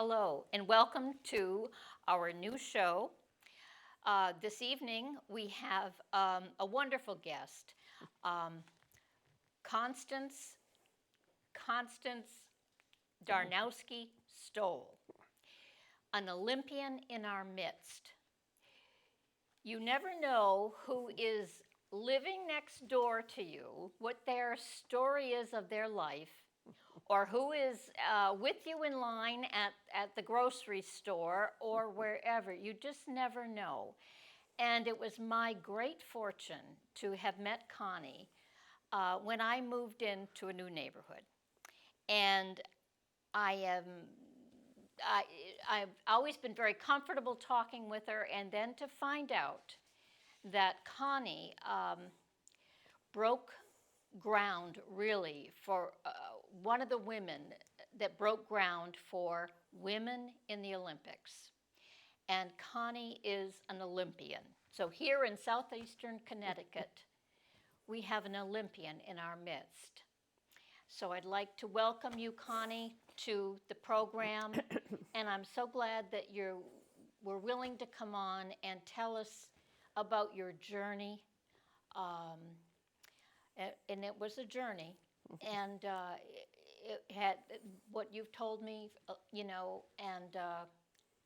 Hello, and welcome to our new show. This evening, we have a wonderful guest, um, Constance Constance Darnowski Stoll, an Olympian in our midst. You never know who is living next door to you, what their story is of their life, or who is with you in line at the grocery store or wherever. You just never know. And it was my great fortune to have met Connie when I moved into a new neighborhood. And I am I, I've always been very comfortable talking with her, and then to find out that Connie broke ground really for one of the women that broke ground for women in the Olympics. And Connie is an Olympian. So here in southeastern Connecticut, we have an Olympian in our midst. So I'd like to welcome you, Connie, to the program. And I'm so glad that you were willing to come on and tell us about your journey. And it was a journey. And it had what you've told me, and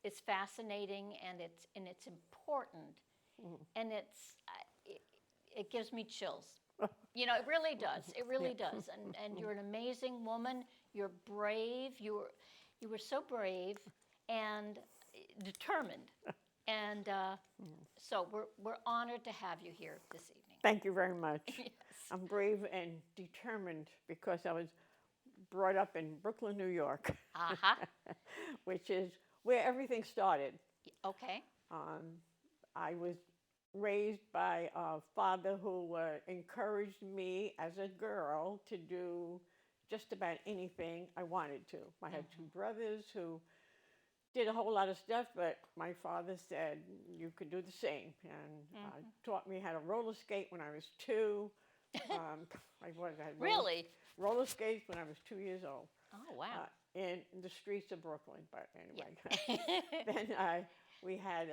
it's fascinating, and it's important, and it gives me chills. It really does. It really does. And you're an amazing woman. You're brave. You were so brave and determined. And so we're honored to have you here this evening. Thank you very much. Yes. I'm brave and determined because I was brought up in Brooklyn, New York, which is where everything started. Okay. I was raised by a father who encouraged me as a girl to do just about anything I wanted to. I had two brothers who did a whole lot of stuff, but my father said you could do the same, and taught me how to roller skate when I was 2. I had Really? roller skates when I was 2 years old. Oh, wow. In the streets of Brooklyn. But anyway, Yeah. then we had.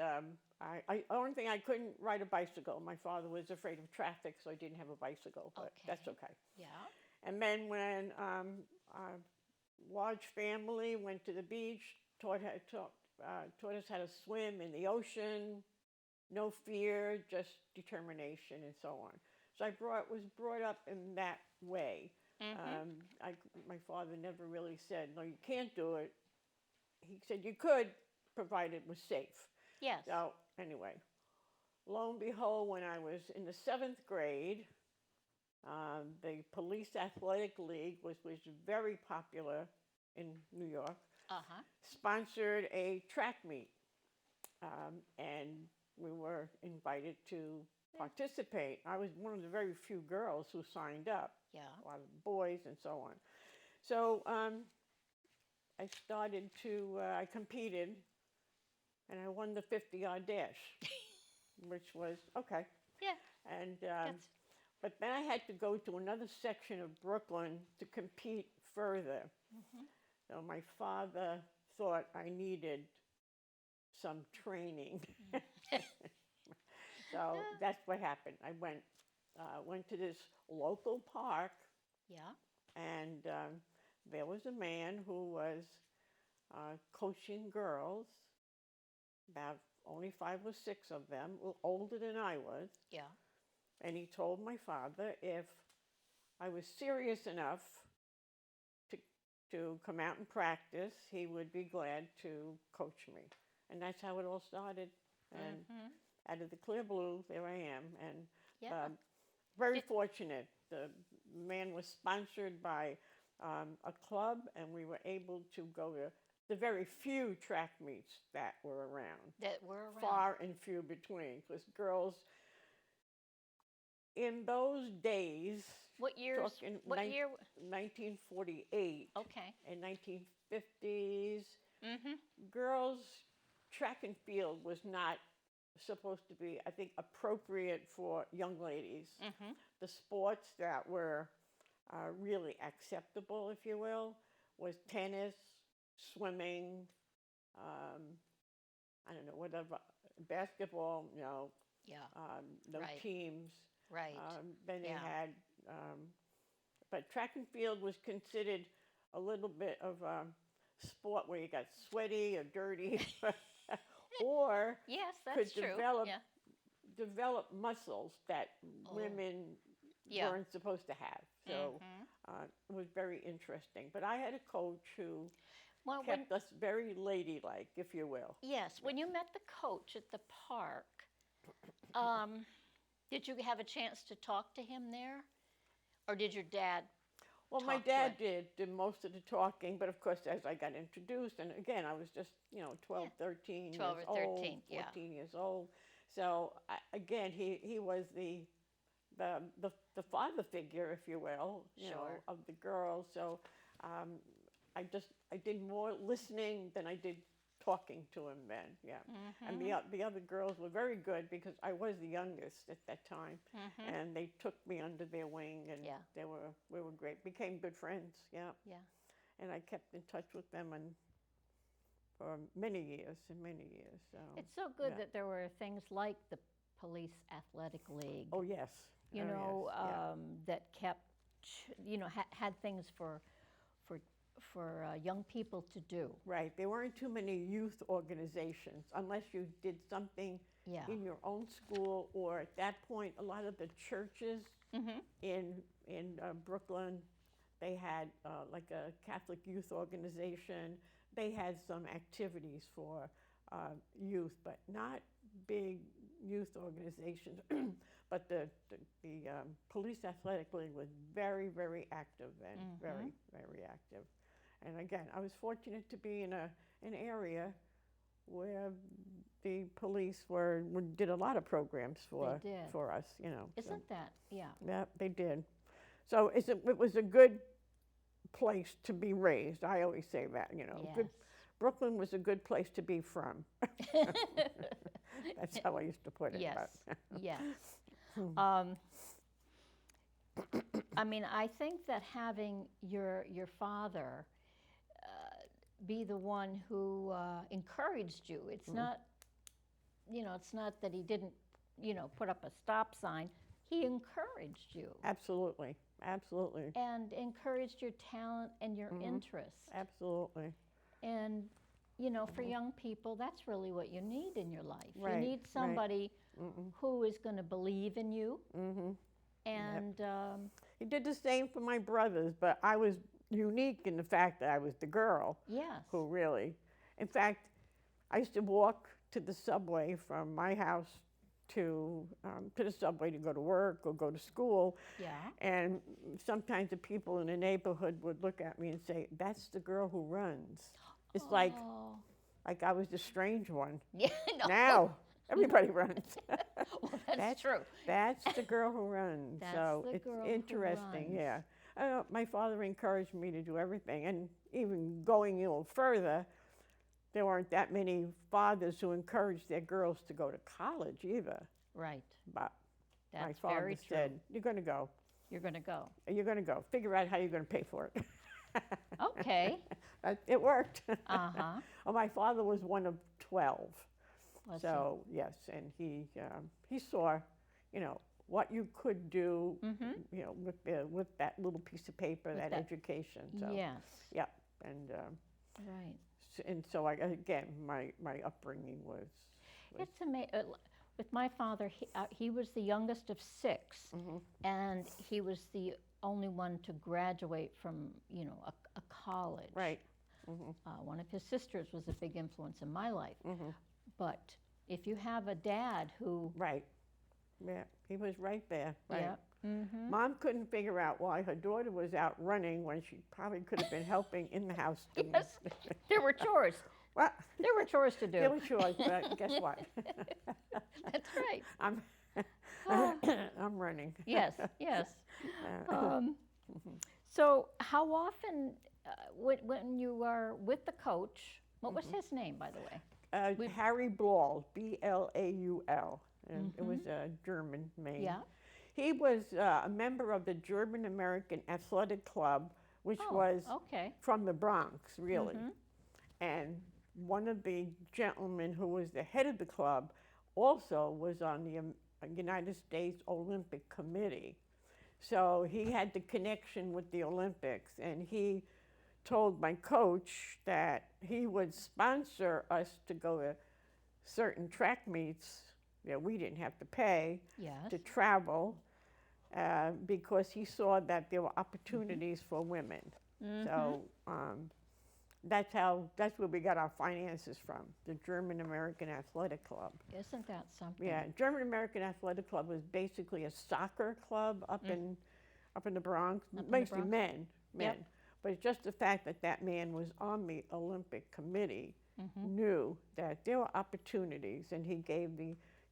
Only thing I couldn't ride a bicycle. My father was afraid of traffic, so I didn't have a bicycle. But that's okay. Yeah. And then when our large family went to the beach, taught us how to swim in the ocean, no fear, just determination, and so on. So I was brought up in that way. My father never really said, no, you can't do it. He said you could, provided it was safe. Yes. So anyway, lo and behold, when I was in the 7th grade, the Police Athletic League, was very popular in New York, sponsored a track meet. And we were invited to participate. I was one of the very few girls who signed up. Yeah. A lot of boys and so on. So I competed, and I won the 50-yard dash, which was okay. Yeah. And but then I had to go to another section of Brooklyn to compete further. So my father thought I needed some training. So that's what happened. I went to this local park. Yeah. And there was a man who was coaching girls, about only 5 or 6 of them, a little older than I was. Yeah. And he told my father if I was serious enough to come out and practice, he would be glad to coach me. And that's how it all started. And out of the clear blue, there I am. And very fortunate. The man was sponsored by a club, and we were able to go to the very few track meets that were around. Far and few between, because girls in those days. What years? What year? 1948. Okay. And 1950s. Girls track and field was not supposed to be, I think, appropriate for young ladies. The sports that were really acceptable, if you will, was tennis, swimming, I don't know, whatever, basketball, Yeah. no Right. teams. Right. Then they Yeah. had, but track and field was considered a little bit of a sport where you got sweaty or dirty, or Yes, could that's true. develop Yeah. develop muscles that Oh. women Yeah. weren't supposed to have. So it was very interesting. But I had a coach who Well, kept us very ladylike, if you will. yes, when you met the coach at the park, did you have a chance to talk to him there? Or did your dad Well, my talk to dad it? did most of the talking, but of course, as I got introduced, and again, I was just, 12, 13 12 years or 13, old, yeah. 14 years old. So again, he was the father figure, if you will, Sure. of the girls. So I did more listening than I did talking to him then. Yeah, and the other girls were very good because I was the youngest at that time, and they took me under their wing, and we were great. Became good friends. Yeah. Yeah. And I kept in touch with them for many years and many years. So It's so good yeah. that there were things like the Police Athletic League, Oh yes. you Oh, know, yes. Yeah. that kept, had things for young people to do. Right. There weren't too many youth organizations unless you did something Yeah. in your own school, or at that point, a lot of the churches in Brooklyn, they had like a Catholic youth organization. They had some activities for youth, but not big youth organizations. But the Police Athletic League was very, very active and very, very active. And again, I was fortunate to be in an area where the police did a lot of programs for us, Isn't that? Yeah. Yeah, they did. So it was a good place to be raised. I always say that, Yes. Good, Brooklyn was a good place to be from. That's how I used to put it. Yes. But. Yes. I mean, I think that having your father be the one who encouraged you. It's not, it's not that he didn't, put up a stop sign. He encouraged you. Absolutely. Absolutely. And encouraged your talent and your interests. Absolutely. And, for young people, that's really what you need in your life. Right, You need somebody who is going to believe in you. And he did the same for my brothers, but I was unique in the fact that I was the girl. yes. Who really, in fact, I used to walk to the subway from my house to the subway to go to work or go to school. Yeah. And sometimes the people in the neighborhood would look at me and say, "That's the girl who runs." It's like I was the strange one. Yeah, no. Now everybody runs. Well, that's true. That's the girl who runs. That's so the it's girl who interesting. runs. Yeah. My father encouraged me to do everything, and even going a little further, there weren't that many fathers who encouraged their girls to go to college either. Right. But That's my father very true. said, "You're going to go. You're going to go. You're going to go. Figure out how you're going to pay for it." Okay. It worked. Uh-huh. Well, my father was one of 12. Was So yes, and he saw, what you could do, with that little piece of paper, that education. So Yes. yeah, and Right. and so again, my upbringing was. It's amazing. With my father, he was the youngest of 6, and he was the only one to graduate from, a college. Right. One of his sisters was a big influence in my life. But if you have a dad who... Right. Yeah, he was right there. Right. Yeah. Mom couldn't figure out why her daughter was out running when she probably could have been helping in the house. Yes, there were chores. What? There were chores to do. There were chores, but guess what? That's right. I'm running. Yes, yes. So how often, when you were with the coach, what was his name, by the way? Harry Blaul, Blaul. And it was a German name. Yeah. He was a member of the German American Athletic Club, which was okay. from the Bronx, really. And one of the gentlemen who was the head of the club also was on the United States Olympic Committee. So he had the connection with the Olympics, and he told my coach that he would sponsor us to go to certain track meets that we didn't have to pay to travel because he saw that there were opportunities for women. So that's where we got our finances from, the German American Athletic Club. Isn't that something? Yeah, German American Athletic Club was basically a soccer club up in the Bronx, mostly men. Yep. But it's just the fact that that man was on the Olympic Committee knew that there were opportunities, and he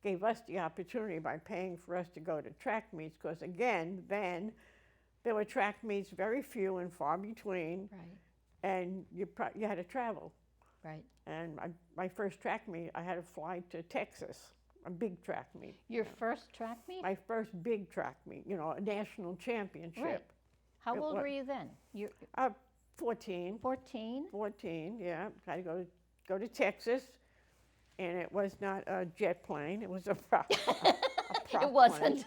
gave us the opportunity by paying for us to go to track meets, because again, then there were track meets very few and far between, and you had to travel. Right. And my first track meet, I had to fly to Texas, a big track meet. Your first track meet? My first big track meet, a national championship. Right. How old were you then? 14. 14? 14, yeah. I had to go to Texas, and it was not a jet plane. It was a prop It wasn't.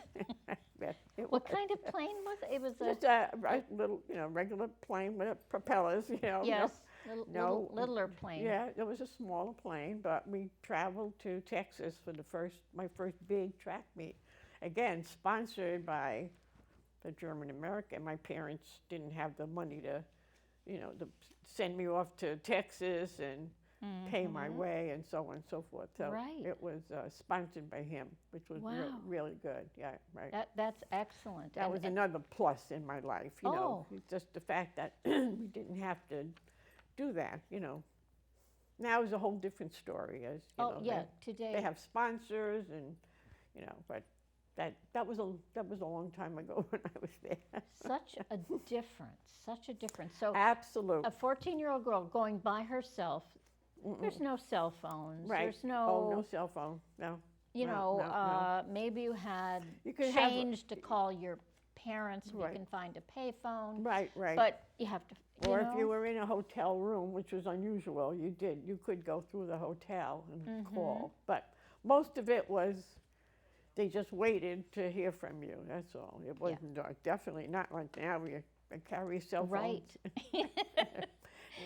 What was. kind of plane was it? It was Just a little, regular plane with propellers, Yes, littler plane. Yeah, it was a smaller plane, but we traveled to Texas for my first big track meet. Again, sponsored by the German American. My parents didn't have the money to send me off to Texas and pay my way and so on and so forth. So it was sponsored by him, which was really good. Yeah, right. That's excellent. That was another plus in my life, just the fact that we didn't have to do that, Now it's a whole different story, as today they have sponsors and but that was a long time ago when I was there. Such a difference. So absolutely, a 14-year-old girl going by herself. There's no cell phones. Right. There's no. No cell phone. No. No. Maybe you had changed to call your parents. You can find a payphone. Right. But you have to. Or if you were in a hotel room, which was unusual, you could go through the hotel and call. But most of it was, they just waited to hear from you. That's all. It wasn't definitely not like now. We carry cell phones in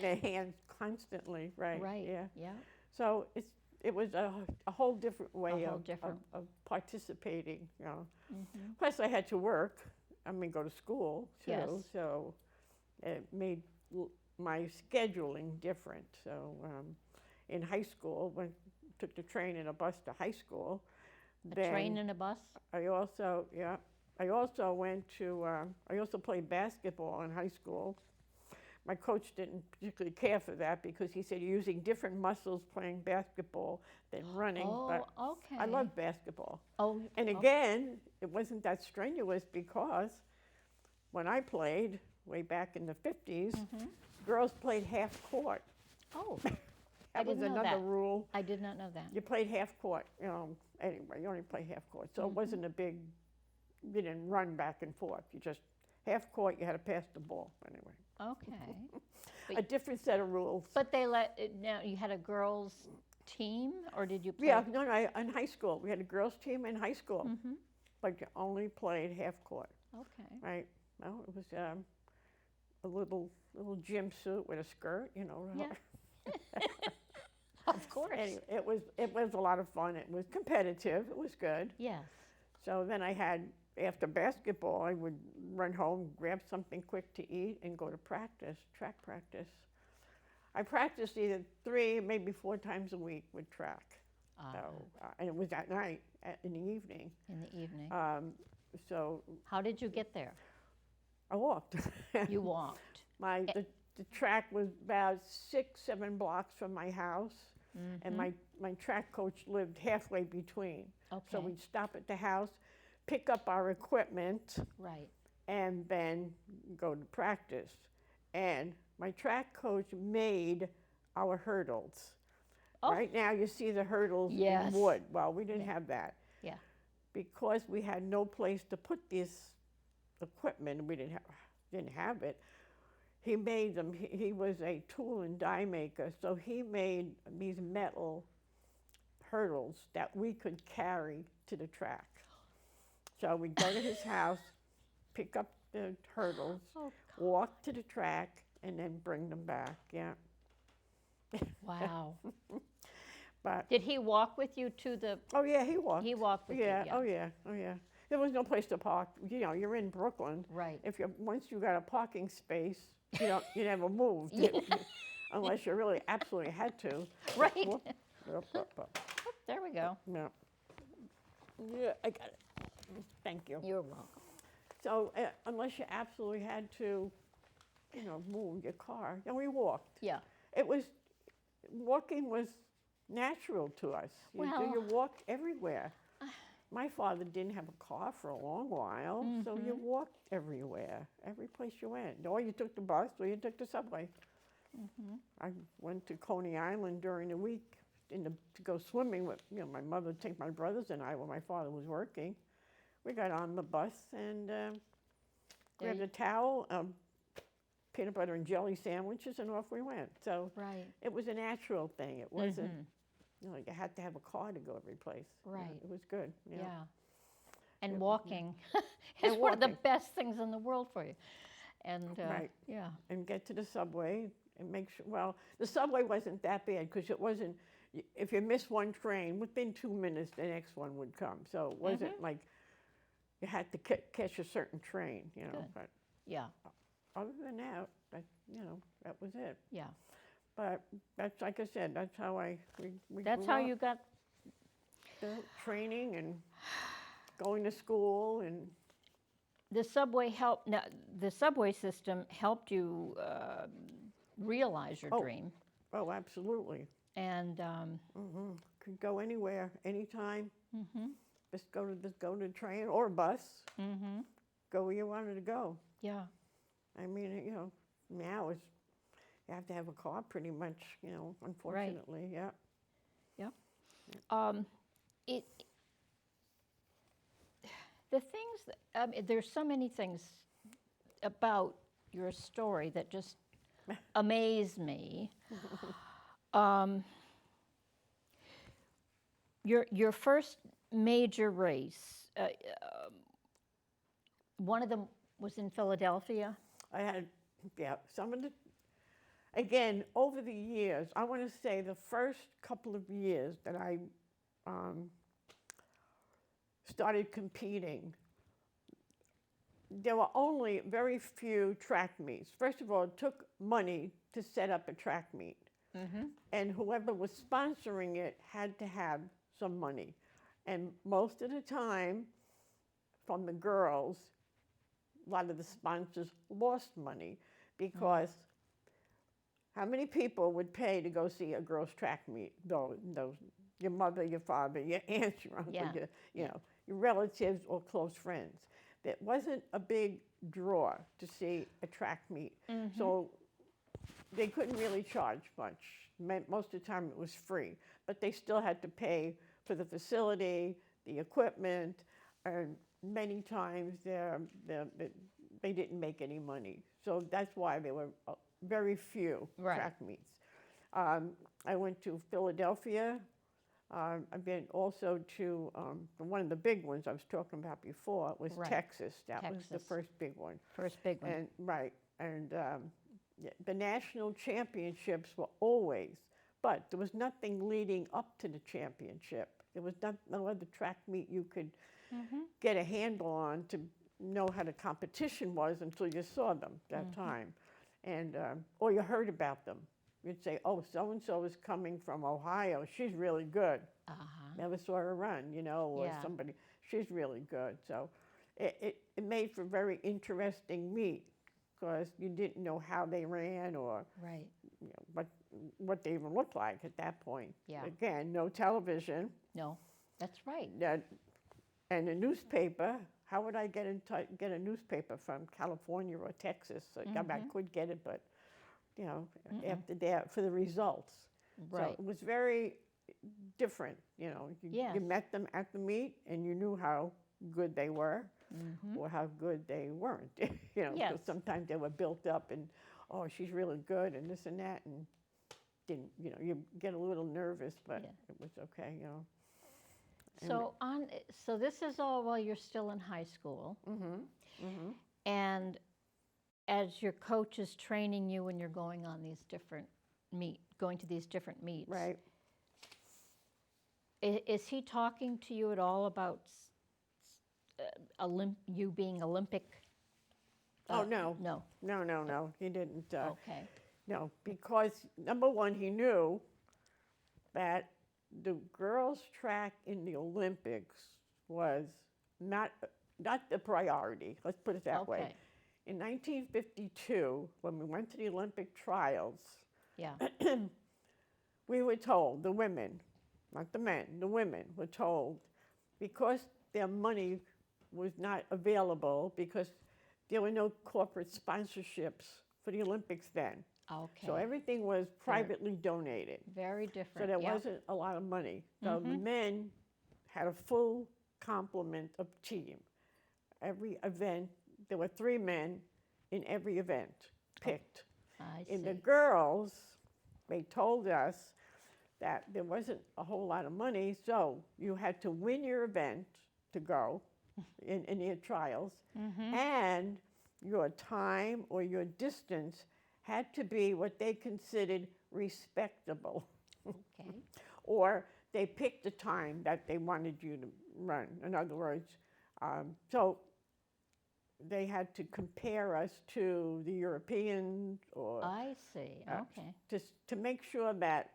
their hands constantly. Right. Yeah. So it was a whole different way of participating. Plus, I had to work. Go to school too. Yes. So it made my scheduling different. So in high school, took the train and a bus to high school. Train and a bus? I also went to, I also played basketball in high school. My coach didn't particularly care for that because he said you're using different muscles playing basketball than running. But I love basketball. And again, it wasn't that strenuous because when I played way back in the 50s, girls played half court. That was another rule. I did not know that. You played half court, anyway, you only play half court. So it wasn't a big, you didn't run back and forth. You just, half court, you had to pass the ball anyway. Okay. A different set of rules. But now you had a girls' team, or did you play? Yeah, no, in high school. We had a girls' team in high school, but you only played half court. Okay. Right. Well, it was a little gym suit with a skirt, Yeah. Of course. Anyway, it was a lot of fun. It was competitive. It was good. Yes. So then after basketball, I would run home, grab something quick to eat, and go to track practice. I practiced either 3, maybe 4 times a week with track. So, and it was at night, in the evening. In the evening. So. How did you get there? I walked. You walked. The track was about 6-7 blocks from my house, and my track coach lived halfway between. So we'd stop at the house, pick up our equipment, and then go to practice. And my track coach made our hurdles. Right now you see the hurdles in wood. Well, we didn't have that. Yeah. Because we had no place to put this equipment, we didn't have it. he made them. He was a tool and die maker, so he made these metal hurdles that we could carry to the track. So we'd go to his house, pick up the hurdles, walk to the track, and then bring them back. Yeah. Wow. But did he walk with you to the? oh yeah, he walked. He walked with yeah. you. Yeah. Oh yeah. Oh yeah. There was no place to park. You know, you're in Brooklyn. Right. If you once you got a parking space, you never moved unless you really absolutely had to. Right. Up. There we go. Yeah. Yeah, I got it. Thank you. You're welcome. So unless you absolutely had to, move your car, and we walked. Yeah. Walking was natural to us. You walked everywhere. My father didn't have a car for a long while, so you walked everywhere, every place you went. Or you took the bus, or you took the subway. I went to Coney Island during the week to go swimming with, my mother would take my brothers and I when my father was working. We got on the bus and grabbed a towel, peanut butter and jelly sandwiches, and off we went. So it was a natural thing. It wasn't, you had to have a car to go every place. Right. It was good. Yeah. And walking is one of the best things in the world for you. And yeah. And get to the subway and make sure, well, the subway wasn't that bad because it wasn't, if you missed one train, within 2 minutes, the next one would come. So it wasn't like you had to catch a certain train, But yeah. Other than that, that was it. Yeah. But that's, like I said, that's how we that's how you got the training and going to school and. The subway helped. Now, the subway system helped you realize your dream. Oh, absolutely. And could go anywhere, anytime. Just go to the train or a bus. Go where you wanted to go. Yeah. I mean, now you have to have a car pretty much. Unfortunately, yeah. The things that, there's so many things about your story that just amaze me. Your first major race, one of them was in Philadelphia. I had, some of the, again, over the years, I want to say the first couple of years that I started competing, there were only very few track meets. First of all, it took money to set up a track meet. And whoever was sponsoring it had to have some money. And most of the time, from the girls, a lot of the sponsors lost money because how many people would pay to go see a girls' track meet? Those your mother, your father, your aunts, your uncle, your relatives or close friends. That wasn't a big draw to see a track meet. So they couldn't really charge much. Most of the time it was free, but they still had to pay for the facility, the equipment, and many times they didn't make any money. So that's why there were very few track meets. I went to Philadelphia. I've been also to one of the big ones I was talking about before was Texas. That was the first big one. First big one. And the national championships were always, but there was nothing leading up to the championship. There was no other track meet you could get a handle on to know how the competition was until you saw them that time, and or you heard about them. You'd say, "Oh, so and so is coming from Ohio. She's really good." Never saw her run, or somebody. She's really good. So it made for a very interesting meet because you didn't know how they ran or what they even looked like at that point. Yeah. Again, no television. No, that's right. And a newspaper. How would I get a newspaper from California or Texas? I could get it, but after that for the results. Right. So it was very different. You met them at the meet and you knew how good they were or how good they weren't. Because sometimes they were built up and oh, she's really good and this and that, and didn't, you get a little nervous, but it was okay, So this is all while you're still in high school. And as your coach is training you when you're going on these different going to these different meets. Right. Is he talking to you at all about you being Olympic? Oh, no. No. No, he didn't. Okay. No, because number one, he knew that the girls' track in the Olympics was not the priority. Let's put it that way. In 1952, when we went to the Olympic trials, we were told, the women, not the men, the women were told, because their money was not available, because there were no corporate sponsorships for the Olympics then. Okay. So everything was privately donated. Very different. So there wasn't a lot of money. So the men had a full complement of team. Every event, there were 3 men in every event picked. I In see. the girls, they told us that there wasn't a whole lot of money, so you had to win your event to go in your trials, and your time or your distance had to be what they considered respectable. Okay. Or they picked a time that they wanted you to run. In other words, so they had to compare us to the Europeans, or I see. Okay. just to make sure that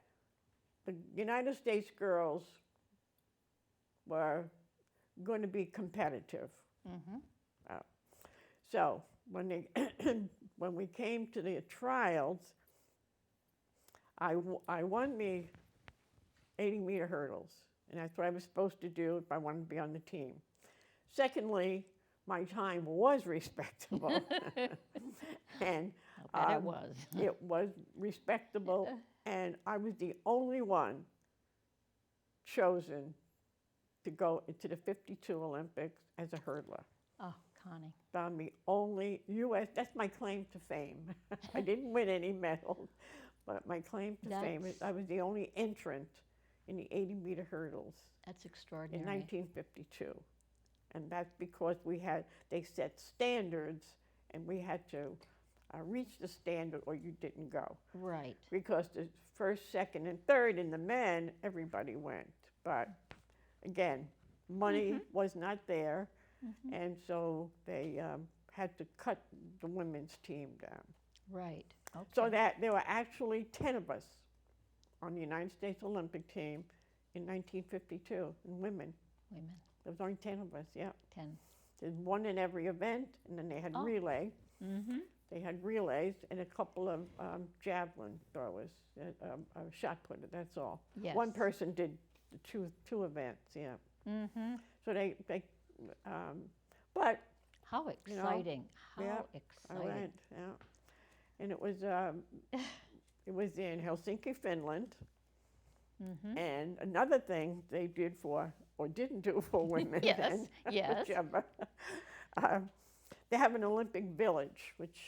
the United States girls were going to be competitive. So when they when we came to the trials, I won the 80-meter hurdles, and that's what I was supposed to do if I wanted to be on the team. Secondly, my time was respectable, and I bet it was. It was respectable, and I was the only one chosen to go into the 52 Olympics as a hurdler. Oh, Connie. I'm the only U.S., that's my claim to fame. I didn't win any medals, but my claim to fame is I was the only entrant in the 80-meter hurdles. That's extraordinary. In 1952. And that's because they set standards, and we had to reach the standard or you didn't go. Right. Because the first, second, and third in the men, everybody went. But again, money was not there, and so they had to cut the women's team down. Right. Okay. So that there were actually 10 of us on the United States Olympic team in 1952, and women. Women. There was only 10 of us, 10. There's one in every event, and then they had relay. They had relays and a couple of javelin throwers, a shot putter, that's all. Yes. One person did the two events, So they but how exciting! How exciting! I went, and it was in Helsinki, Finland. And another thing they did or didn't do for women, then, whichever, they have an Olympic village, which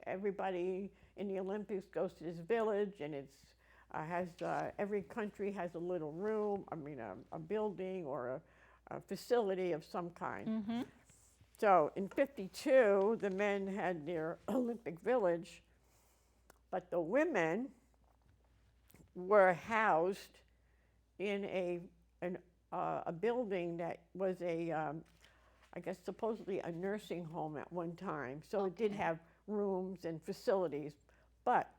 everybody in the Olympics goes to this village, and it's has every country has a little room, a building or a facility of some kind. So in 52, the men had their Olympic village, but the women were housed in a building that was I guess supposedly a nursing home at one time. So it did have rooms and facilities, but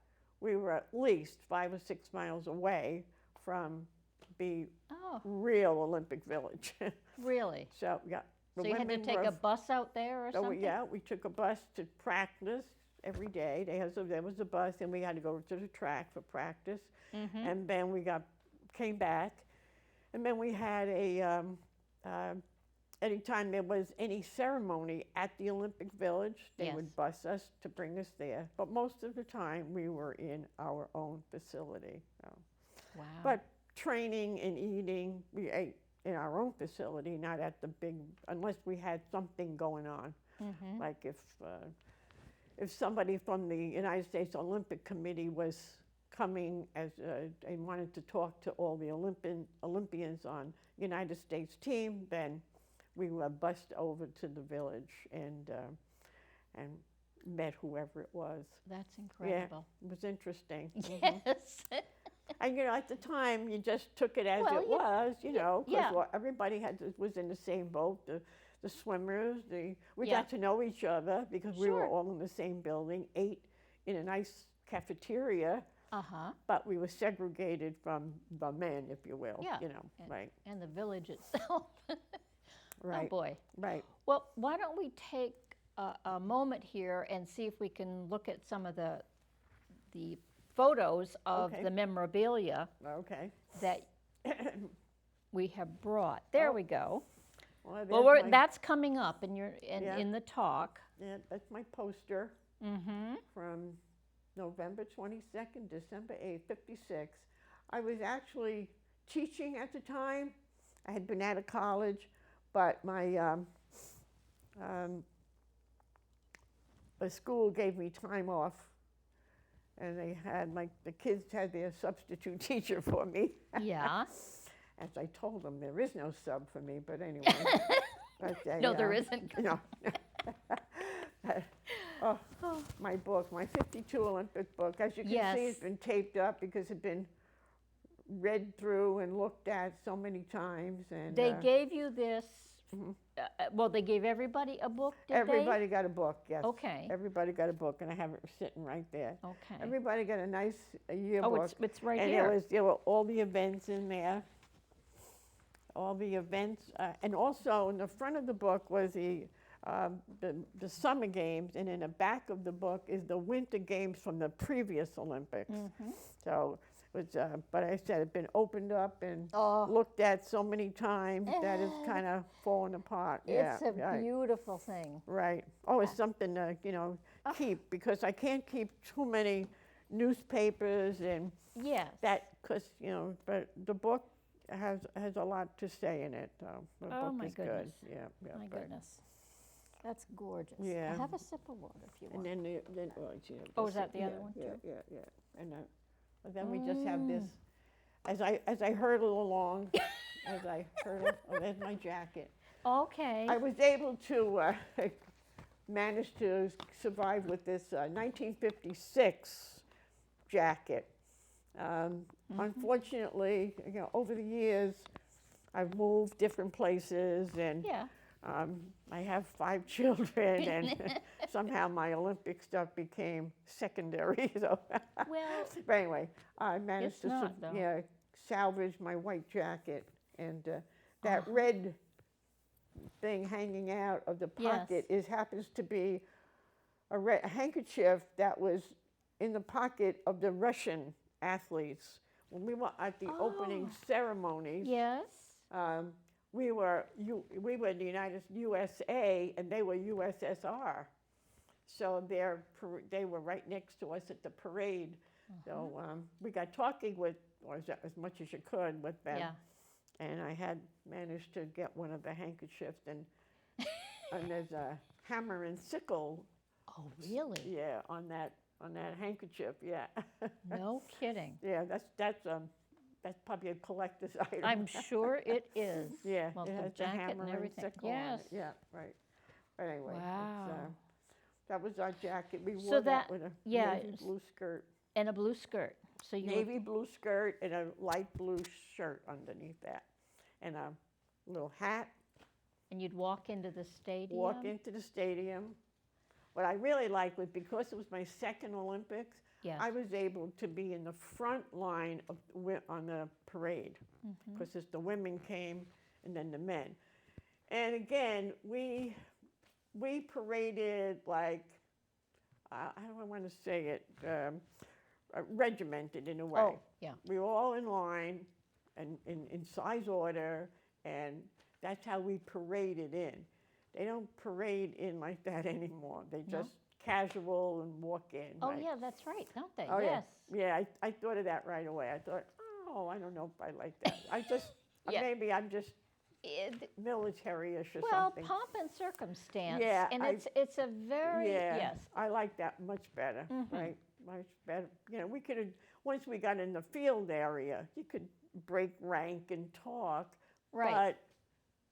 we were at least 5 or 6 miles away from the real Olympic Village. Really? So So you had to take a bus out there or something? Yeah, we took a bus to practice every day. There was a bus, and we had to go to the track for practice. And then we came back, and then we had anytime there was any ceremony at the Olympic Village, they would bus us to bring us there. But most of the time, we were in our own facility. So. Wow. But training and eating, we ate in our own facility, not at the big, unless we had something going on. Like if if somebody from the United States Olympic Committee was coming as they wanted to talk to all the Olympians on United States team, then we were bussed over to the village and met whoever it was. That's incredible. Yeah, it was interesting. Yes. And at the time, you just took it as it was, because everybody was in the same boat. The swimmers, we got to know each other because we were all in the same building, ate in a nice cafeteria, but we were segregated from the men, if you will. Yeah. Right. And the village itself. Right. Oh boy. Right. Well, why don't we take a moment here and see if we can look at some of the photos of the memorabilia that we have brought. There we go. Well, that's coming up in the talk. Yeah, that's my poster from November 22nd, December 8th, 56. I was actually teaching at the time. I had been out of college, but my the school gave me time off, and they had the kids had their substitute teacher for me. Yeah. As I told them, there is no sub for me, but anyway. No, there isn't. No. My book, my 52 Olympic book, as you can see, it's been taped up because it's been read through and looked at so many times. And they gave you this. Well, they gave everybody a book, did everybody got a book, yes. Okay. Everybody got a book, and I have it sitting right there. Okay. Everybody got a nice yearbook. Oh, it's right and here. There were all the events in there. All the events, and also in the front of the book was the summer games, and in the back of the book is the winter games from the previous Olympics. So it was, but I said it's been opened up and looked at so many times that it's kind of fallen apart. It's a beautiful thing. Right. Oh, it's something to keep, because I can't keep too many newspapers and that, because but the book has a lot to say in it. The book my is goodness. good. Yeah. My goodness. That's gorgeous. Yeah. Have a sip of water if you want. And then is that the other one too? Yeah. And then we just have this. As I hurtle along, there's my jacket. Okay. I was able to manage to survive with this 1956 jacket. Unfortunately, over the years, I've moved different places, and I have 5 children, and somehow my Olympic stuff became secondary. So, but anyway, I managed to salvage my white jacket, and that red thing hanging out of the pocket happens to be a handkerchief that was in the pocket of the Russian athletes. When we were at the opening ceremonies, we were the USA, and they were USSR. So they were right next to us at the parade. So we got talking as much as you could with them. And I had managed to get one of the handkerchiefs, and there's a hammer and sickle. Oh, really? Yeah, on that handkerchief. Yeah. No kidding. Yeah, that's probably a collector's item. I'm sure it is. Yeah, well, it the has jacket the hammer and everything. and sickle on it. Yeah, right. But anyway, that was our jacket. We wore that with a navy blue skirt. And a blue skirt. So navy blue skirt and a light blue shirt underneath that, and a little hat. And you'd walk into the stadium? Walk into the stadium. What I really liked was, because it was my second Olympics, I was able to be in the front line on the parade, because the women came and then the men. And again, we paraded like, how do I want to say it, regimented in a way. Oh, yeah. We were all in line and in size order, and that's how we paraded in. They don't parade in like that anymore. They just casual and walk in. Oh, yeah, that's right, don't they? Oh, yes. Yeah, I thought of that right away. I thought, I don't know if I like that. I just, maybe I'm just military-ish or well, something. pomp and circumstance. Yeah, And it's a very, Yeah, yes. I like that much better, right? Much better. You know, we could have, once we got in the field area, you could break rank and talk. Right.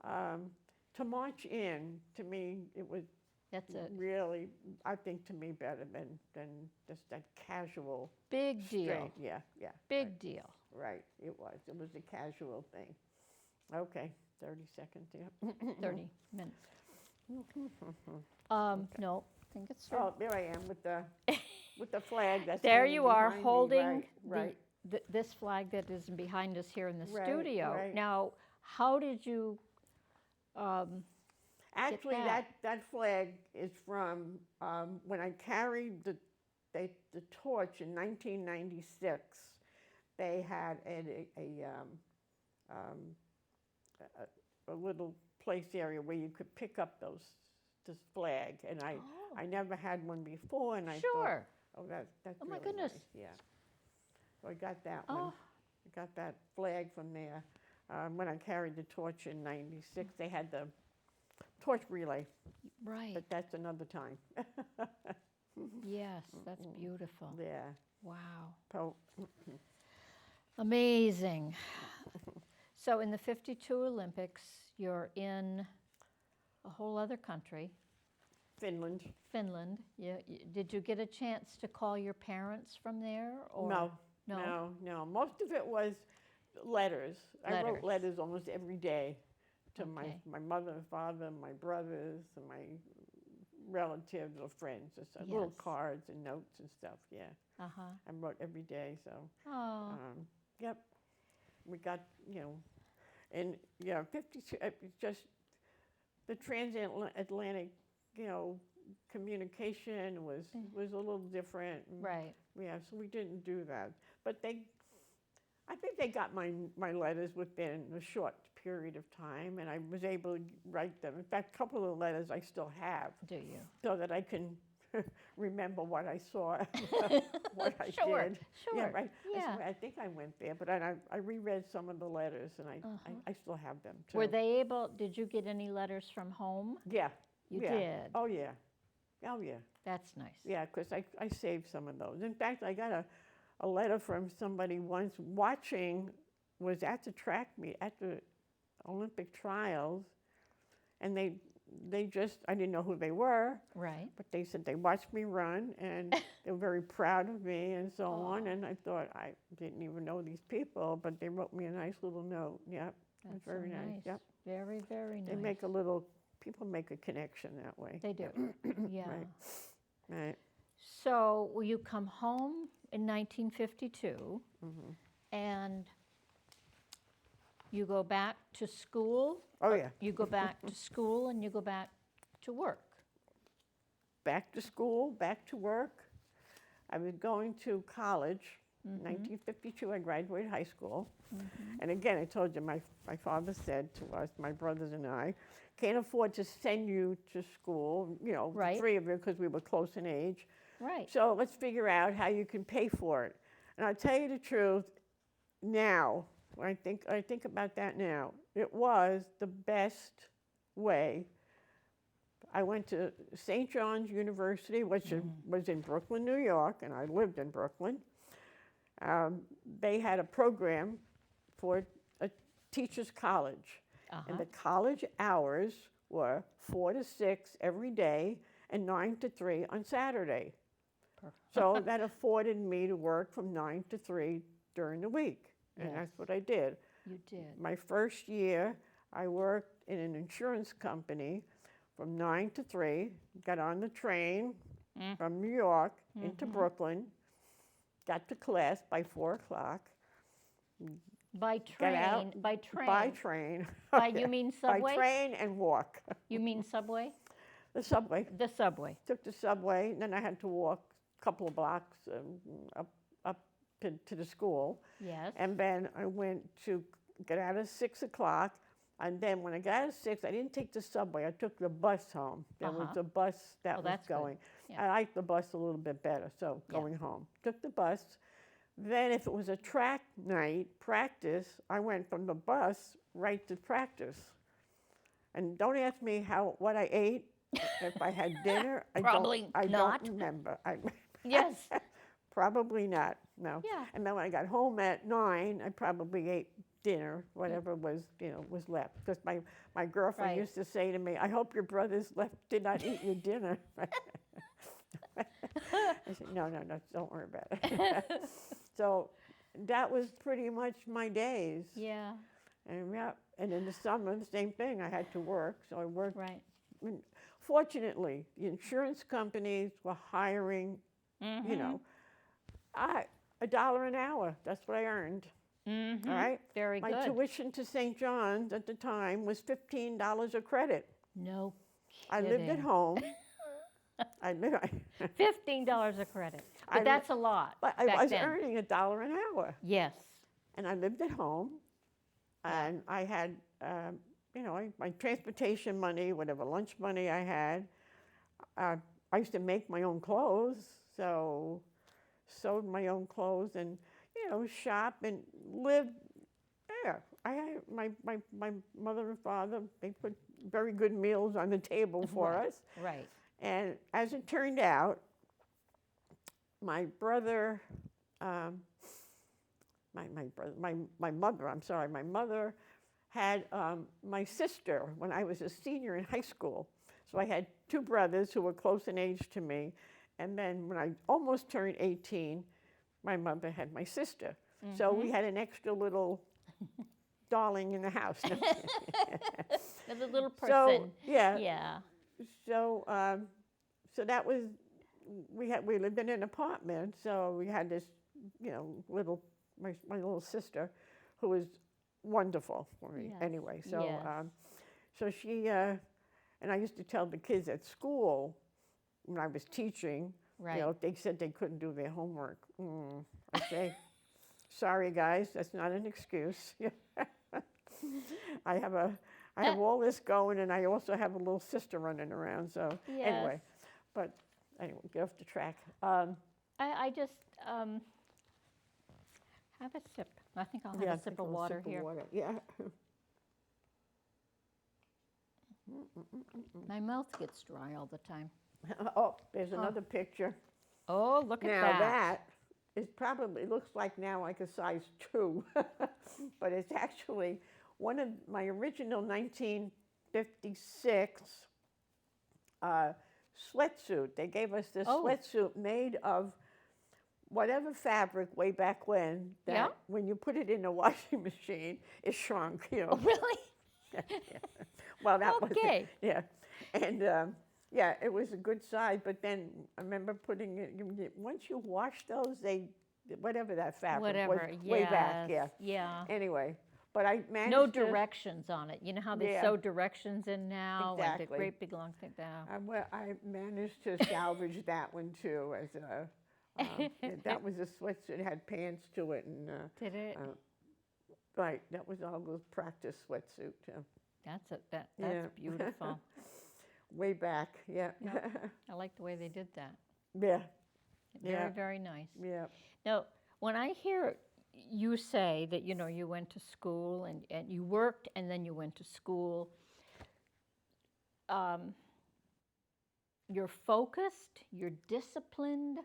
But to march in, to me, it was That's a really, I think, to me, better than just that casual. big deal. Straight. Yeah, yeah. Big right. deal. Right, it was. It was a casual thing. Okay, 30 seconds, yeah. 30 minutes. No, I think it's Oh, there I am with the flag that's there hanging you are behind me. holding Right. this flag that is behind us here in the Right, studio. right. Now, how did you Actually, that? that flag is from when I carried the torch in 1996. They had a little place area where you could pick up this flag, and I never had one before, and I Sure. thought, oh, that's Oh, my really goodness. nice. Yeah. So I got that Oh. one. I got that flag from there. When I carried the torch in '96, they had the torch relay, Right. but that's another time. Yes, that's beautiful. Yeah. Wow. So, Amazing. So in the 52 Olympics, you're in a whole other country, Finland. Finland. Did you get a chance to call your parents from there? Or? No. Most of it was letters. I wrote letters almost every day to my mother and father, my brothers, and my relatives or friends. Just little cards and notes and stuff, yeah. I wrote every day, so. Yep. We got, and, 52, it's just the transatlantic, communication was a little different. Right. Yeah, so we didn't do that. But I think they got my letters within a short period of time, and I was able to write them. In fact, a couple of letters I still have. Do you? So that I can remember what I saw, what I Sure, did. sure. Yeah, right. Yeah. I think I went there, but I reread some of the letters, and I still have them too. Were they able, did you get any letters from home? Yeah. You yeah. did? Oh, yeah. Oh, yeah. That's nice. Yeah, because I saved some of those. In fact, I got a letter from somebody once was at the track meet, at the Olympic trials, and they just, I didn't know who they were. Right. But they said they watched me run, and they were very proud of me and so on. And I thought, I didn't even know these people, but they wrote me a nice little note. Yep. It was very nice. Yep. Very, very nice. They make people make a connection that way. They do. Yeah. Right. So you come home in 1952, and you go back to school. Oh, yeah. You go back to school and you go back to work. Back to school, back to work. I was going to college. 1952, I graduated high school. And again, I told you, my father said to us, my brothers and I, can't afford to send you to school, Right. the three of you, because we were close in age. Right. So let's figure out how you can pay for it. And I'll tell you the truth, now, when I think about that now, it was the best way. I went to St. John's University, which was in Brooklyn, New York, and I lived in Brooklyn. They had a program for a teacher's college. And the college hours were 4 to 6 every day and 9 to 3 on Saturday. So that afforded me to work from 9 to 3 during the week. And that's what I did. You did. My first year, I worked in an insurance company from 9 to 3, got on the train from New York into Brooklyn, got to class by 4 o'clock. By Got out, train? By train? By train. You mean subway? By train and walk. You mean subway? The subway. The subway. Took the subway, and then I had to walk a couple of blocks up to the school. Yes. And then I went to get out at 6 o'clock. And then when I got out at 6, I didn't take the subway. I took the bus home. There was a bus that was that's good. going. Yeah. I liked the bus a little bit better, so going home. Took the bus. Then if it was a track night, practice, I went from the bus right to practice. And don't ask me what I ate. If I had dinner, Probably I not. don't remember. Yes. Probably not, no. Yeah. And then when I got home at 9, I probably ate dinner, whatever was left. Because my girlfriend Right. used to say to me, I hope your brothers did not eat your dinner. I said, no, don't worry about it. So that was pretty much my days. Yeah. And in the summer, the same thing. I had to work, so I worked. Right. Fortunately, the insurance companies were hiring, Mm-hmm. you know, $1 an hour. That's what I earned. Mm-hmm. All right. Very My good. tuition to St. John's at the time was $15 a credit. No I kidding. lived at home. $15 a credit, but that's a lot. But I back was then. earning $1 an hour, Yes. and I lived at home, and I had, my transportation money, whatever lunch money I had. I used to make my own clothes, so sewed my own clothes and, shop and live there. I had my mother and father, they put very good meals on the table for Right. us. Right. And as it turned out, my brother, my mother had my sister when I was a senior in high school. So I had 2 brothers who were close in age to me. And then when I almost turned 18, my mother had my sister. Mm-hmm. So we had an extra little darling in the house. The little person. So, yeah. Yeah. So, so that was, we lived in an apartment. So we had this, my little sister, who was wonderful for me. Yes. Anyway. So, Yes. so she, and I used to tell the kids at school when I was teaching, Right. if they said they couldn't do their homework, I'd say, sorry guys, that's not an excuse. I have all this going, and I also have a little sister running around. So Yes. anyway, get off the track. I just have a sip. I think I'll have a sip of water here. Yeah. My mouth gets dry all the time. Oh, there's another picture. Oh, look at Now that. that is probably, looks like now like a size 2, but it's actually one of my original 1956 sweatsuit. They gave us this sweatsuit made of whatever fabric way back when, that when you put it in a washing machine, it shrunk, Oh, really? Well, that was Okay. yeah. And it was a good size, but then I remember putting it, once you wash those, whatever that fabric was, way back, Yeah. Anyway, but I managed No directions on it. You know how they Yeah. sew directions in now? And Exactly. the great big long thing down. I managed to salvage that one too, as a, that was a sweatsuit, it had pants to it, and Did it? right, that was all those practice sweatsuit. That's beautiful. Way back, yeah. I like the way they did that. Yeah. Very, very nice. Yeah. Now, when I hear you say that, you went to school and you worked and then you went to school, you're focused, you're disciplined,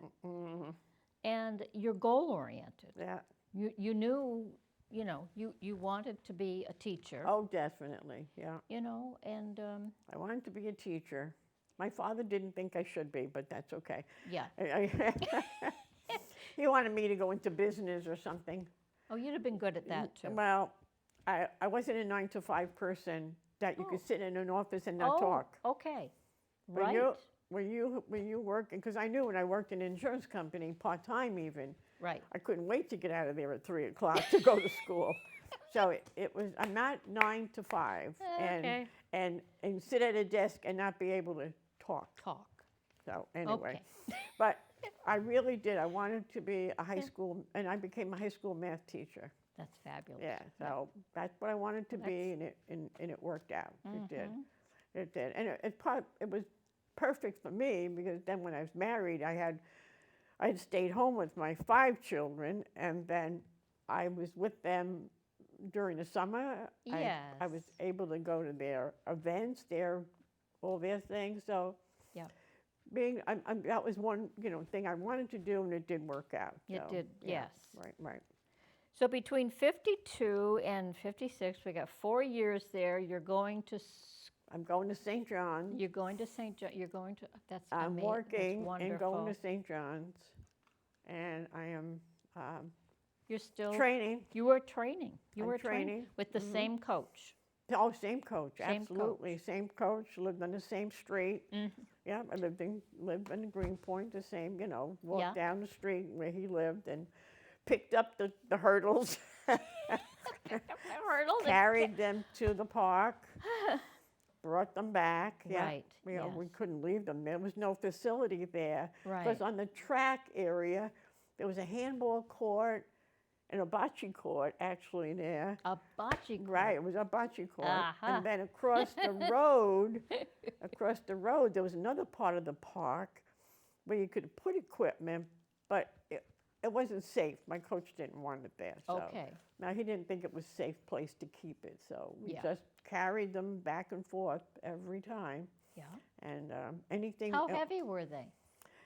and you're goal-oriented. Yeah. You knew, you wanted to be a teacher. Oh, definitely, yeah. And I wanted to be a teacher. My father didn't think I should be, but that's okay. yeah. He wanted me to go into business or something. Oh, you'd have been good at that too. Well, I wasn't a 9-to-5 person that you could sit in an office and not talk. Okay. When Right. When you work, because I knew when I worked in an insurance company, part-time even, Right. I couldn't wait to get out of there at 3 o'clock to go to school. So it was, I'm not 9 to 5 Okay. and sit at a desk and not be able to talk. So anyway, Okay. but I really did. I wanted to be a high school, and I became a high school math teacher. That's fabulous. Yeah, so that's what I wanted to be, and it worked out. It did. It did. And it was perfect for me, because then when I was married, I had stayed home with my 5 children, and then I was with them during the summer, Yes. I was able to go to their events, all their things. So Yeah. that was one thing I wanted to do, and it did work out. It So, did, yeah, yes. Right. So between 52 and 56, we got 4 years there. You're going to I'm going to St. John's. You're going to St. John. You're going to. That's I'm amazing. working That's and going wonderful. to St. John's, and I am You're still training. You were training. You I'm were training. with the same coach. Oh, same coach, Same absolutely. Same coach, lived on the same street. Mm-hmm. Yeah, I lived in Greenpoint, the same, walked Yeah. down the street where he lived and picked up the hurdles, carried them to the park, brought them back. Yeah. Right. We Yes. couldn't leave them. There was no facility there. Right. Because on the track area, there was a handball court and a bocce court actually there. A bocce court. Right, it was a bocce court. Uh-huh. And then across the road, there was another part of the park where you could put equipment, but it wasn't safe. My coach didn't want it there. So. Okay. Now, he didn't think it was a safe place to keep it, so we Yeah. just carried them back and forth every time. Yeah. And anything. How heavy were they?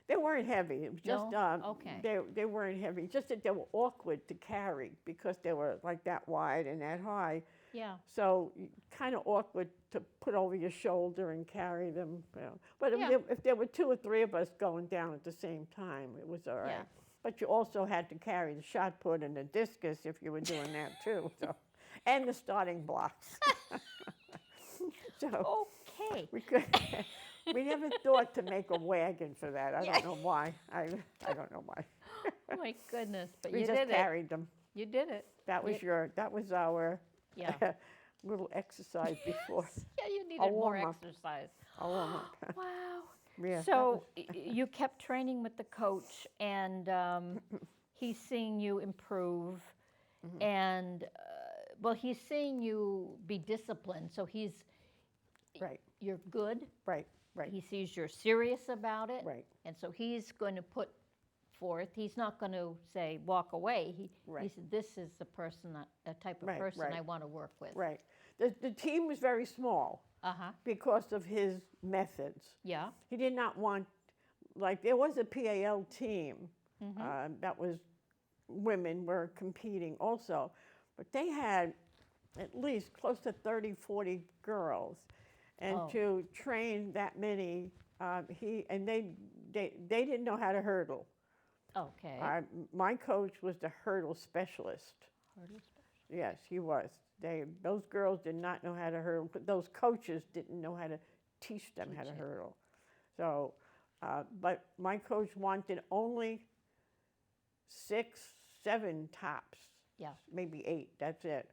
They weren't heavy. It was just No? Okay. They weren't heavy. Just that they were awkward to carry because they were like that wide and that high. Yeah. So kind of awkward to put over your shoulder and carry them. But Yeah. if there were 2 or 3 of us going down at the same time, it was all right. Yeah. But you also had to carry the shot put and the discus if you were doing that too. So, and the starting blocks. So Okay. we never thought to make a wagon for that. I don't know why. I don't know why. Oh my goodness! But We you just did carried them. it. You did it. That was our Yeah. little exercise before. Yeah. You needed more warm-up. exercise. A warm-up. Wow. Yeah, So you kept training with the coach, and he's seeing you improve, and well, he's seeing you be disciplined. So right, you're good. right. He sees you're serious about it, Right. and so he's going to put forth. He's not going to say walk away. He Right. said, "This is the person, a type of Right, person right. I want to work with." Right. The team was very small because of his methods. Yeah. He did not want, like, there was a PAL team that was women were competing also, but they had at least close to 30, 40 girls. And to train that many, they didn't know how to hurdle. Okay. My coach was the hurdle specialist. Hurdle specialist. Yes, he was. Those girls did not know how to hurdle. Those coaches didn't know how to teach them how to hurdle. So, but my coach wanted only 6, 7 tops. Yeah. Maybe 8. That's it.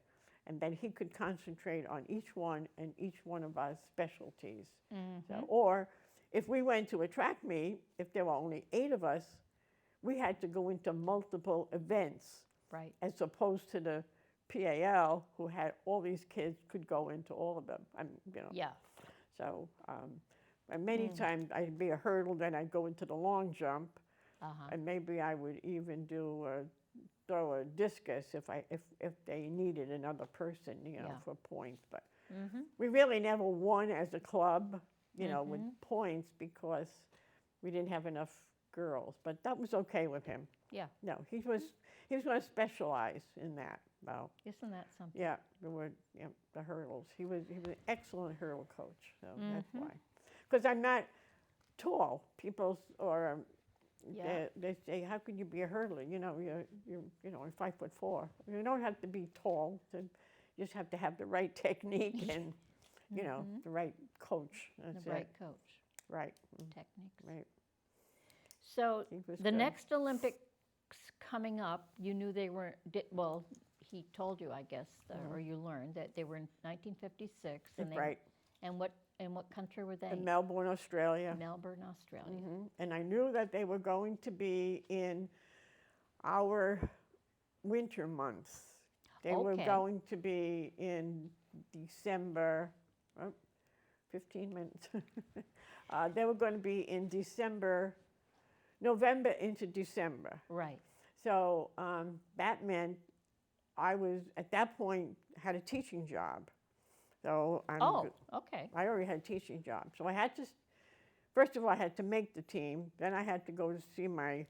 And then he could concentrate on each one and each one of our specialties. So, or if we went to a track meet, if there were only 8 of us, we had to go into multiple events. Right. As opposed to the PAL, who had all these kids could go into all of them. Yeah. So, and many times I'd be a hurdle, then I'd go into the long jump, and maybe I would even throw a discus if they needed another person, for points. But we really never won as a club, with points because we didn't have enough girls. But that was okay with him. Yeah. No, he was going to specialize in that. Well, Isn't that something? yeah, the hurdles. He was an excellent hurdle coach. So that's why. Because I'm not tall. People they say, how can you be a hurdler? You're 5'4". You don't have to be tall. You just have to have the right technique and the right coach. That's The right it. coach. Right. Techniques. Right. So He was the good. next Olympics coming up, you knew they were, well, he told you, I guess, or you learned that they were in 1956. And Right. And what country were they? In Melbourne, Australia. Melbourne, Australia. And I knew that they were going to be in our winter months. They were Okay. going to be in December, 15 minutes. They were going to be in November into December. Right. So that meant I was, at that point, had a teaching job. So I already had a teaching job. So I had to, first of all, I had to make the team. Then I had to go to see my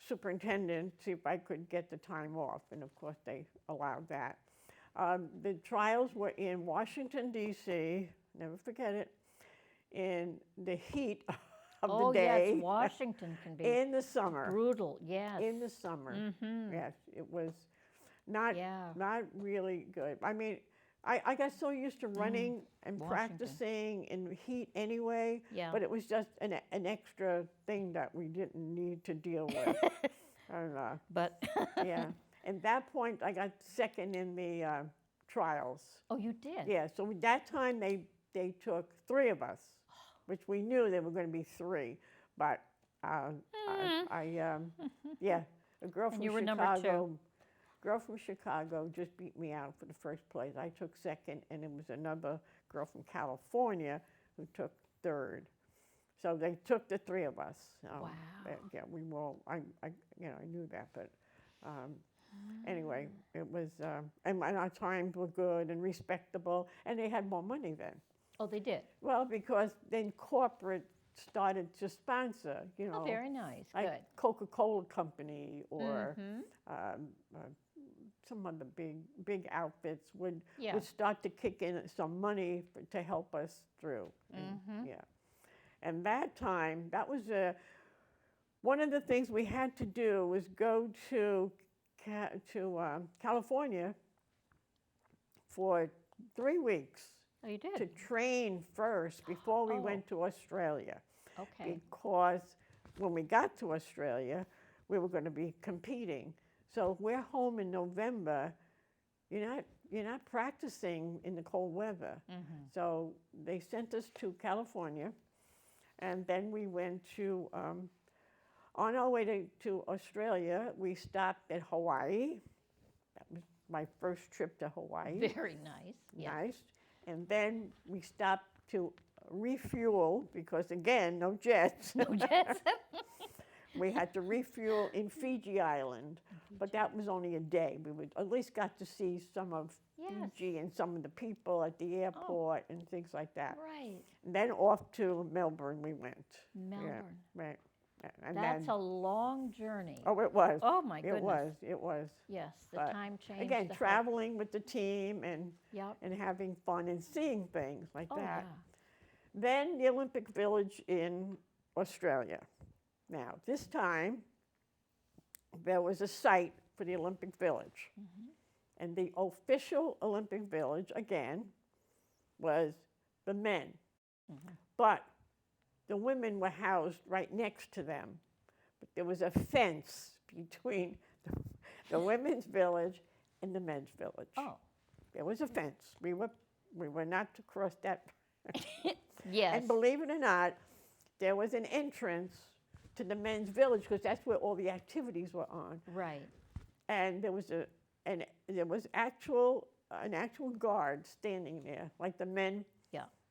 superintendent, see if I could get the time off. And of course, they allowed that. The trials were in Washington, D.C., never forget it, in the heat of the day. Oh, yes, Washington can be in the summer. brutal, yes. In the summer, Mm-hmm. yes. It was not really good. I mean, I got so used to running and practicing in the heat anyway, but it was just an extra thing that we didn't need to deal with. I don't know. But yeah. At that point, I got second in the trials. Oh, you did? Yeah, so at that time, they took 3 of us, which we knew there were going to be 3. But yeah, a girl from Chicago just beat me out for the first place. I took second, and it was another girl from California who took third. So they took the 3 of us. Wow. Yeah, we were all, I knew that, but anyway, it was, and our times were good and respectable, and they had more money then. Oh, they did? Well, because then corporate started to sponsor, Oh, very nice. like Good. Coca-Cola Company or some other big outfits would start to kick in some money to help us through. And, and that time, that was one of the things we had to do was go to California for 3 weeks. Oh, you did? To train first before we went to Australia. Okay. Because when we got to Australia, we were going to be competing. So if we're home in November, you're not practicing in the cold weather. So they sent us to California, and then we went to, on our way to Australia, we stopped at Hawaii. That was my first trip to Hawaii. Very nice. Nice. And then we stopped to refuel because, again, no jets. No jets. We had to refuel in Fiji Island, but that was only a day. We would at least got to see some of Fiji and some of the people at the airport and things like that. Right. And then off to Melbourne we went. Melbourne. Yeah, right. And that's a long journey. Oh, it was. Oh, my goodness. It was. Yes, the time changed. Again, traveling with the team and having fun and seeing things like that. Yeah. Then the Olympic Village in Australia. Now, this time, there was a site for the Olympic Village. And the official Olympic Village, again, was the men. But the women were housed right next to them. But there was a fence between the women's village and the men's village. Oh. There was a fence. We were not to cross that. Yes. And believe it or not, there was an entrance to the men's village because that's where all the activities were on. Right. And there was an actual guard standing there, like the men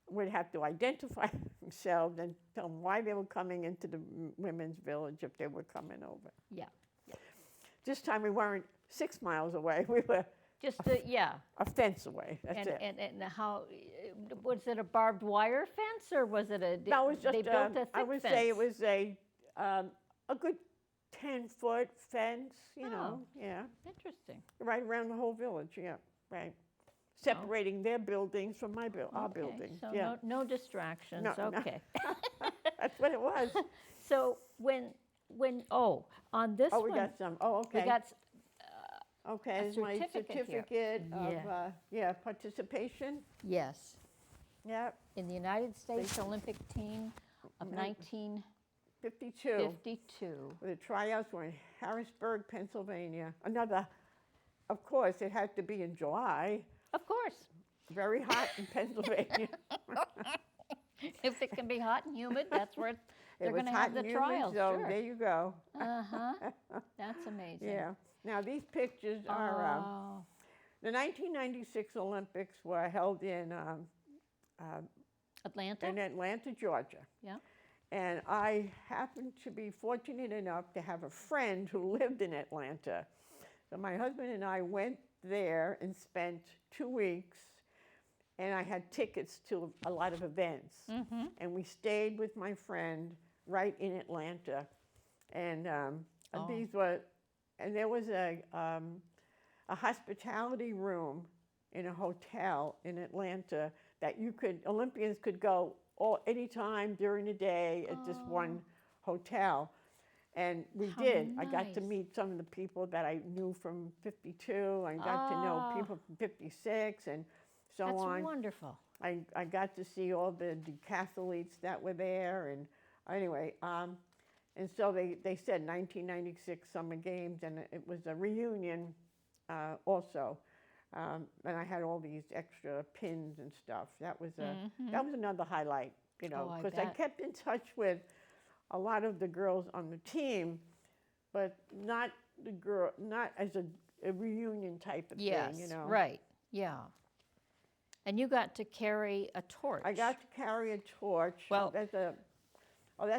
would have to identify themselves and tell them why they were coming into the women's village if they were coming over. Yeah. This time we weren't 6 miles away. We were just a fence away. That's it. And how was it a barbed wire fence or was it a? No, it was just. They built a thick I would fence. say it was a good 10-foot fence. You know, Interesting. right around the whole village. Yeah, right. Separating their buildings from our building. So no distractions. No. Okay. That's what it was. So when on this we one, got some. Oh, okay. we got okay, a it's my certificate here. certificate of participation. Yes. Yeah. In the United States Olympic team of 1952. 52. The tryouts were in Harrisburg, Pennsylvania. Of course, it had to be in July. Of course. Very hot in Pennsylvania. If it can be hot and humid, that's where they're going to have the humid, trials. So sure. there you go. That's amazing. Yeah. Now these pictures are the 1996 Olympics were held in Atlanta, Georgia. Yeah. And I happened to be fortunate enough to have a friend who lived in Atlanta. So my husband and I went there and spent 2 weeks, and I had tickets to a lot of events. And we stayed with my friend right in Atlanta. And these were, and there was a hospitality room in a hotel in Atlanta that Olympians could go anytime during the day at this one hotel. And we did. Nice. I got to meet some of the people that I knew from 52. I got to know people from 56 and so on. That's wonderful. I got to see all the decathletes that were there. And anyway, and so they said 1996 Summer Games, and it was a reunion also. And I had all these extra pins and stuff. That was that was another highlight, you know, because I kept in touch with a lot of the girls on the team, but not as a reunion type of thing, you know. Right, yeah. And you got to carry a torch. I got to carry a torch. Well, that's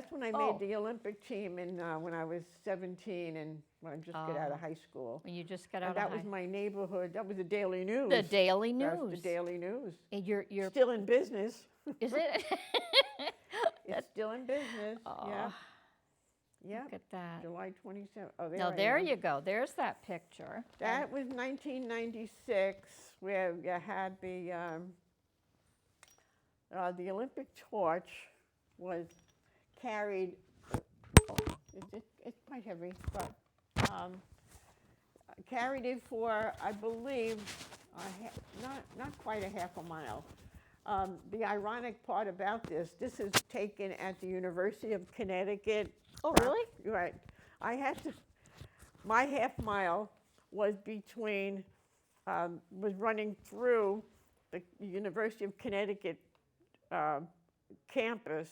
when I made the Olympic team when I was 17 and when I just got out of high school. When you just got out and of high that was my neighborhood. That was the Daily News. The Daily News. That's the Daily News. And you're still in business. Is it? It's still in business. Yeah. Yeah. Look at that. July 27th. Oh, there Now, I there am. you go. There's that picture. That was 1996, where you had the Olympic torch was carried. It's quite heavy, but carried it for, I believe, not quite a half a mile. The ironic part about this is taken at the University of Connecticut. Oh, really? Right. My half mile was was running through the University of Connecticut campus,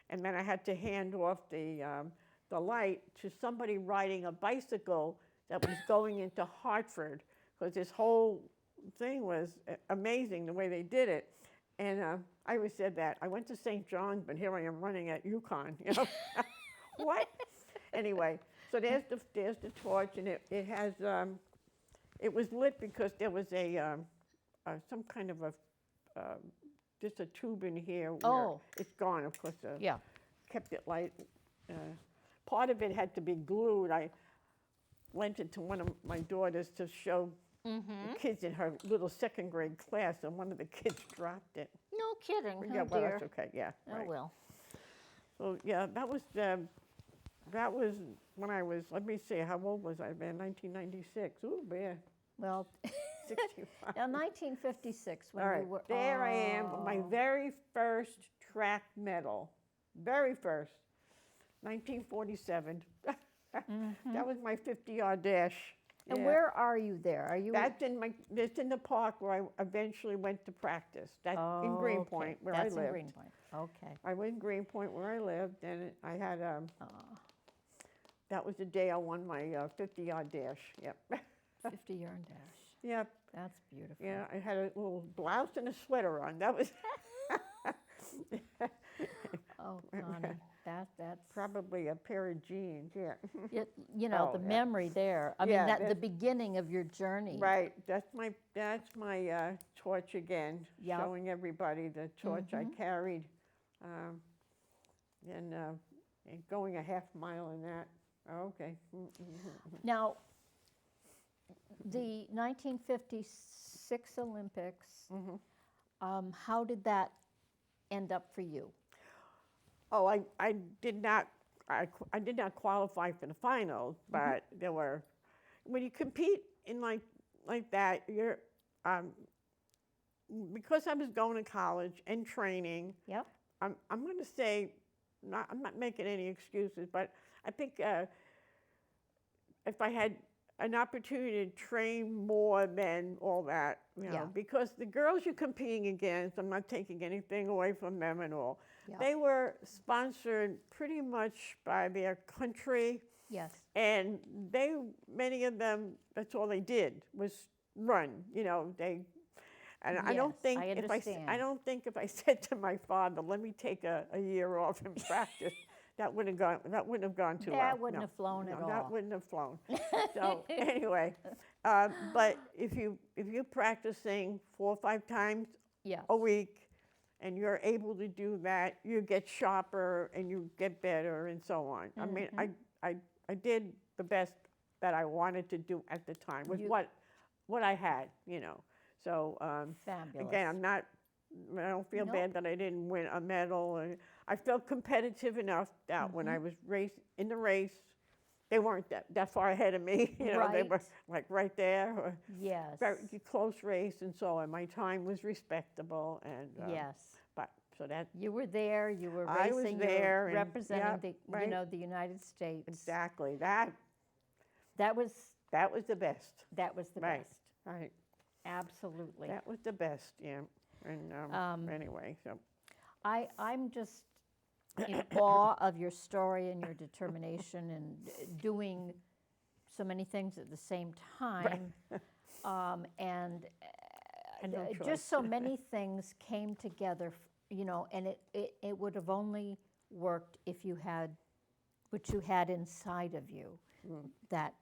and then I had to hand off the light to somebody riding a bicycle that was going into Hartford, because this whole thing was amazing the way they did it. And I always said that. I went to St. John's, but here I am running at UConn, you know. What? Anyway, so there's the torch, and it has, it was lit because there was some kind of just a tube in here where it's gone, of course. Kept it light. Part of it had to be glued. I lent it to one of my daughters to show the kids in her little second grade class, and one of the kids dropped it. No kidding. Yeah, Oh, well, dear. that's okay. Yeah. Oh, Right. well. So yeah, that was when I was. Let me see, how old was I? Man, 1996. Ooh, man. Well, 65. now 1956 when All right, you were. there I am with my very first track medal. Very first. 1947. That was my 50-yard dash. And Yeah. where are you there? Are you? That's in the park where I eventually went to practice. That's in Greenpoint, where I lived. That's in Greenpoint. Okay. I went in Greenpoint where I lived, and I had that was the day I won my 50-yard dash. Yep. 50-yard dash. Yep. That's beautiful. Yeah, I had a little blouse and a sweater on. That was Oh, Connie, that's probably a pair of jeans. Yeah. it, you know, the memory there. I mean, the beginning of your journey. Right. That's my torch again, showing everybody the torch I carried, and going a half mile in that. Oh, okay. Now, the 1956 Olympics. How did that end up for you? Oh, I did not qualify for the finals, but there were, when you compete in like that, you're because I was going to college and training. Yep. I'm going to say, I'm not making any excuses, but I think if I had an opportunity to train more than all that, you know, because the girls you're competing against, I'm not taking anything away from them at all. Yep. They were sponsored pretty much by their country. Yes. And many of them, that's all they did was run. You know, and I don't think if I said to my father, let me take a year off and practice, that wouldn't have gone too well. That wouldn't No. have flown at No, all. that wouldn't have flown. So anyway, but if you're practicing 4 or 5 times Yes. a week, and you're able to do that, you get sharper and you get better and so on. I mean, I did the best that I wanted to do at the time with what I had, you know. So Fabulous. again, I don't feel bad that I didn't win a medal. And I felt competitive enough that when I was in the race, they weren't that far ahead of me. You know, they were like right there, or Yes. very close race, and so on. My time was respectable, and Yes. But so that You were there. You were I was racing. there, You and were representing the right. you know the United States. exactly That was that was the best. that was the Right. best. Right. Absolutely. That was the best. Yeah. And anyway, so I'm just in awe of your story and your determination and doing so many things at the same time. And no choice. just so many things came together, you know, and it would have only worked if you had what you had inside of you, that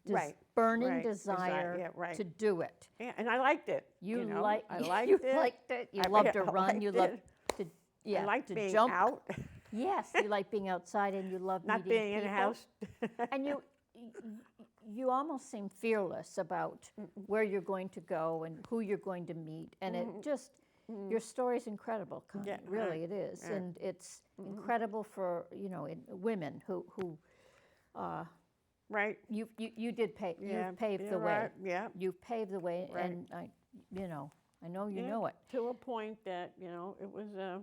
Right. burning Right. desire Yeah, right. to do it. Yeah, and I liked it. You know? like I liked you it. liked it. You I loved to I run. You liked loved it. to I liked to being jump. out, Yes, you like being outside and you love not meeting being in a people. house. And you almost seem fearless about where you're going to go and who you're going to meet, and it just your story's incredible, Connie. Yeah, Really, it is, and it's incredible for women who Right. you did pay. Yeah. You've paved yeah, the way. right, Yeah. You've paved the way, Right. and I know you Yeah, know it. To a point that it was a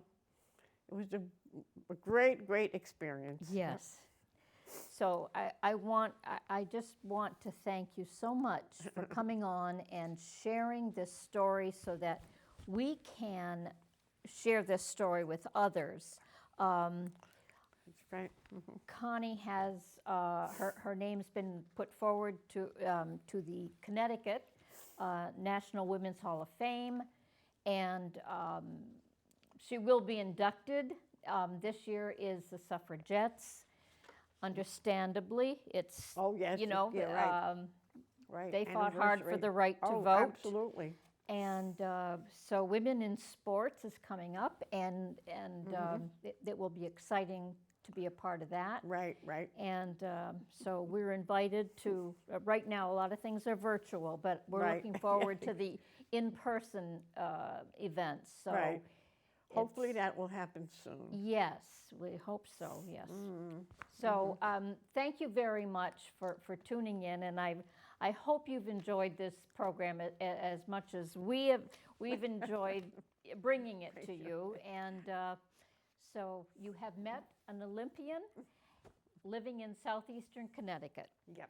great experience. Yes. So I just want to thank you so much for coming on and sharing this story so that we can share this story with others. That's right. Connie has her name's been put forward to the Connecticut National Women's Hall of Fame, and she will be inducted. This year is the suffragettes. Understandably, it's Oh yes. Right. Right. they fought hard for Anniversary. the right to Oh, vote. Absolutely. And so Women in Sports is coming up, and it will be exciting to be a part of that. Right. Right. And so we're invited to, right now, a lot of things are virtual, but we're Right. looking forward to the in-person events. So Right. Hopefully it's- that will happen soon. Yes, we hope so, yes. So thank you very much for tuning in, and I hope you've enjoyed this program as much as we've enjoyed bringing it to you. And so you have met an Olympian living in southeastern Connecticut. Yep.